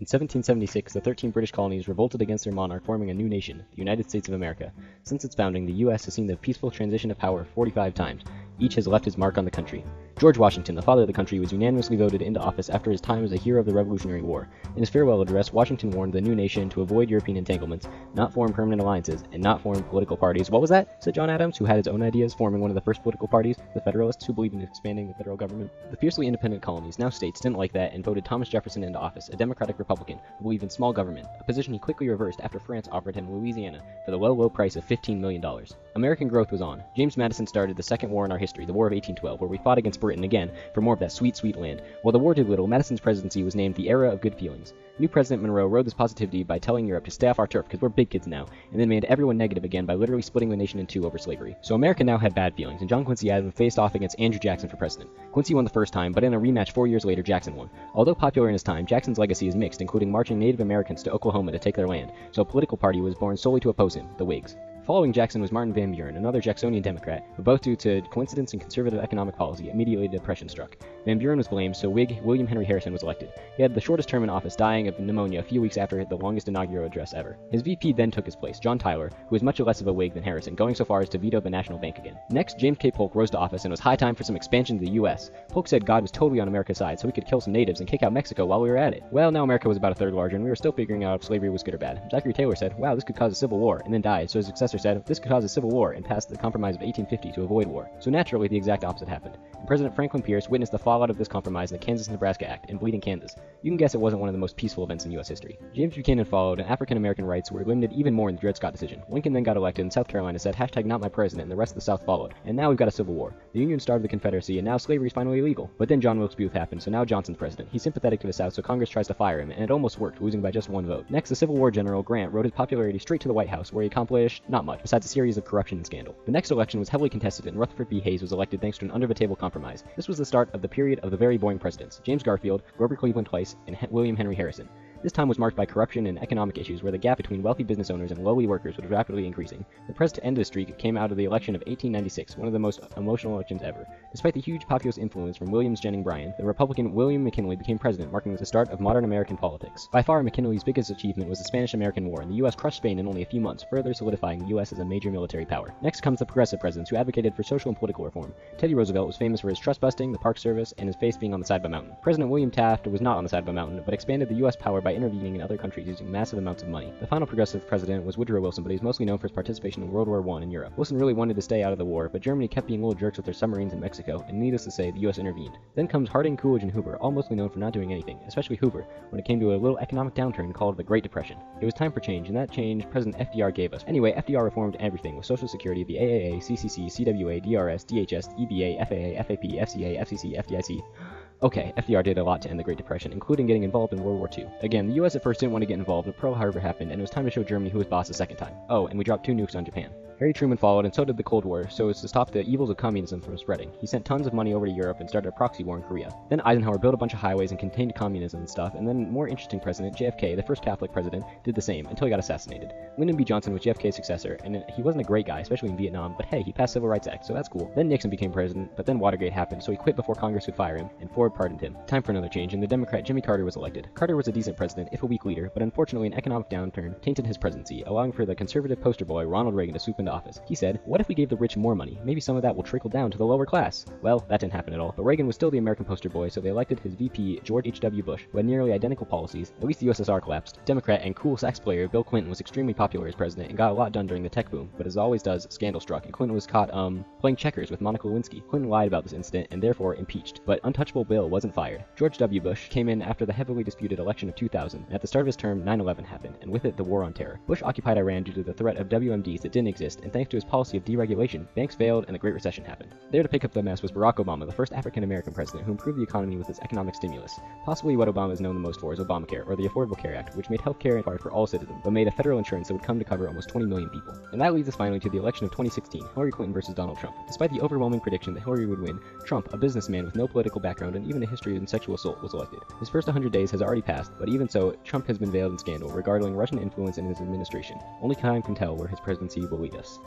In 1776, the 13 British colonies revolted against their monarch, forming a new nation, the United States of America. Since its founding, the U.S. has seen the peaceful transition of power 45 times. Each has left his mark on the country. George Washington, the father of the country, was unanimously voted into office after his time as a hero of the Revolutionary War. In his farewell address, Washington warned the new nation to avoid European entanglements, not form permanent alliances, and not form political parties. What was that? Said John Adams, who had his own ideas, forming one of the first political parties, the Federalists, who believed in expanding the federal government. The fiercely independent colonies, now states, didn't like that and voted Thomas Jefferson into office, a Democratic Republican who believed in small government, a position he quickly reversed after France offered him Louisiana for the low price of $15 million. American growth was on. James Madison started the second war in our history, the War of 1812, where we fought against Britain again for more of that sweet, sweet land. While the war did little, Madison's presidency was named the Era of Good Feelings. New President Monroe rode this positivity by telling Europe to stay off our turf because we're big kids now, and then made everyone negative again by literally splitting the nation in two over slavery. So America now had bad feelings, and John Quincy Adams faced off against Andrew Jackson for president. Quincy won the first time, but in a rematch 4 years later, Jackson won. Although popular in his time, Jackson's legacy is mixed, including marching Native Americans to Oklahoma to take their land, so a political party was born solely to oppose him, the Whigs. Following Jackson was Martin Van Buren, another Jacksonian Democrat, who both due to coincidence and conservative economic policy, immediately depression struck. Van Buren was blamed, so Whig William Henry Harrison was elected. He had the shortest term in office, dying of pneumonia a few weeks after the longest inaugural address ever. His VP then took his place, John Tyler, who was much less of a Whig than Harrison, going so far as to veto the National Bank again. Next, James K. Polk rose to office, and it was high time for some expansion to the U.S. Polk said God was totally on America's side, so we could kill some natives and kick out Mexico while we were at it. Well, now America was about a third larger, and we were still figuring out if slavery was good or bad. Zachary Taylor said, wow, this could cause a civil war, and then died, so his successor said, this could cause a civil war, and passed the Compromise of 1850 to avoid war. So naturally, the exact opposite happened. And President Franklin Pierce witnessed the fallout of this compromise in the Kansas-Nebraska Act and Bleeding Kansas. You can guess it wasn't one of the most peaceful events in U.S. history. James Buchanan followed, and African-American rights were limited even more in the Dred Scott decision. Lincoln then got elected, and South Carolina said, #not my president, and the rest of the South followed. And now we've got a civil war. The Union starved the Confederacy, and now slavery is finally illegal. But then John Wilkes Booth happened, so now Johnson's president. He's sympathetic to the South, so Congress tries to fire him, and it almost worked, losing by just one vote. Next, the Civil War general, Grant, rode his popularity straight to the White House, where he accomplished not much, besides a series of corruption and scandal. The next election was heavily contested, and Rutherford B. Hayes was elected thanks to an under-the-table compromise. This was the start of the period of the very boring presidents, James Garfield, Grover Cleveland Twice, and William Henry Harrison. This time was marked by corruption and economic issues where the gap between wealthy business owners and lowly workers was rapidly increasing. The press to end the streak came out of the election of 1896, one of the most emotional elections ever. Despite the huge populist influence from Williams Jennings Bryan, the Republican William McKinley became president, marking the start of modern American politics. By far, McKinley's biggest achievement was the Spanish-American War, and the U.S. crushed Spain in only a few months, further solidifying the U.S. as a major military power. Next comes the progressive presidents who advocated for social and political reform. Teddy Roosevelt was famous for his trust busting, the Park Service, and his face being on the side of a mountain. President William Taft was not on the side of a mountain, but expanded the U.S. power by intervening in other countries using massive amounts of money. The final progressive president was Woodrow Wilson, but he's mostly known for his participation in World War I in Europe. Wilson really wanted to stay out of the war, but Germany kept being little jerks with their submarines in Mexico, and needless to say, the US intervened. Then comes Harding, Coolidge, and Hoover, all mostly known for not doing anything, especially Hoover, when it came to a little economic downturn called the Great Depression. It was time for change, and that change President FDR gave us. Anyway, FDR reformed everything, with Social Security, the AAA, CCC, CWA, DRS, DHS, EBA, FAA, FAP, FCA, FCC, FDIC. Okay, FDR did a lot to end the Great Depression, including getting involved in World War II. Again, the US at first didn't want to get involved, but Pearl Harbor happened, and it was time to show Germany who was boss a second time. Oh, and we dropped 2 nukes on Japan. Harry Truman followed, and so did the Cold War, so as to stop the evils of communism from spreading. He sent tons of money over to Europe and started a proxy war in Korea. Then Eisenhower built a bunch of highways and contained communism and stuff, and then more interesting president, JFK, the first Catholic president, did the same, until he got assassinated. Lyndon B. Johnson was JFK's successor, and he wasn't a great guy, especially in Vietnam, but hey, he passed Civil Rights Act, so that's cool. Then Nixon became president, but then Watergate happened, so he quit before Congress could fire him, and Ford pardoned him. Time for another change, and the Democrat Jimmy Carter was elected. Carter was a decent president, if a weak leader, but unfortunately an economic downturn tainted his presidency, allowing for the conservative poster boy Ronald Reagan to swoop into office. He said, what if we gave the rich more money? Maybe some of that will trickle down to the lower class. Well, that didn't happen at all, but Reagan was still the American poster boy, so they elected his VP, George H.W. Bush, who had nearly identical policies. At least the USSR collapsed. Democrat and cool sax player Bill Clinton was extremely popular as president and got a lot done during the tech boom, but as always does, scandal struck, and Clinton was caught, playing checkers with Monica Lewinsky. Clinton lied about this incident and therefore impeached, but untouchable Bill wasn't fired. George W. Bush came in after the heavily disputed election of 2000, and at the start of his term, 9/11 happened, and with it, the War on Terror. Bush occupied Iran due to the threat of WMDs that didn't exist, and thanks to his policy of deregulation, banks failed and the Great Recession happened. There to pick up the mess was Barack Obama, the first African-American president who improved the economy with his economic stimulus. Possibly what Obama is known the most for is Obamacare, or the Affordable Care Act, which made healthcare hard for all citizens, but made a federal insurance that would come to cover almost 20 million people. And that leads us finally to the election of 2016, Hillary Clinton versus Donald Trump. Despite the overwhelming prediction that Hillary would win, Trump, a businessman with no political background and even a history of sexual assault, was elected. His first 100 days has already passed, but even so, Trump has been veiled in scandal regarding Russian influence in his administration. Only time can tell where his presidency will lead us.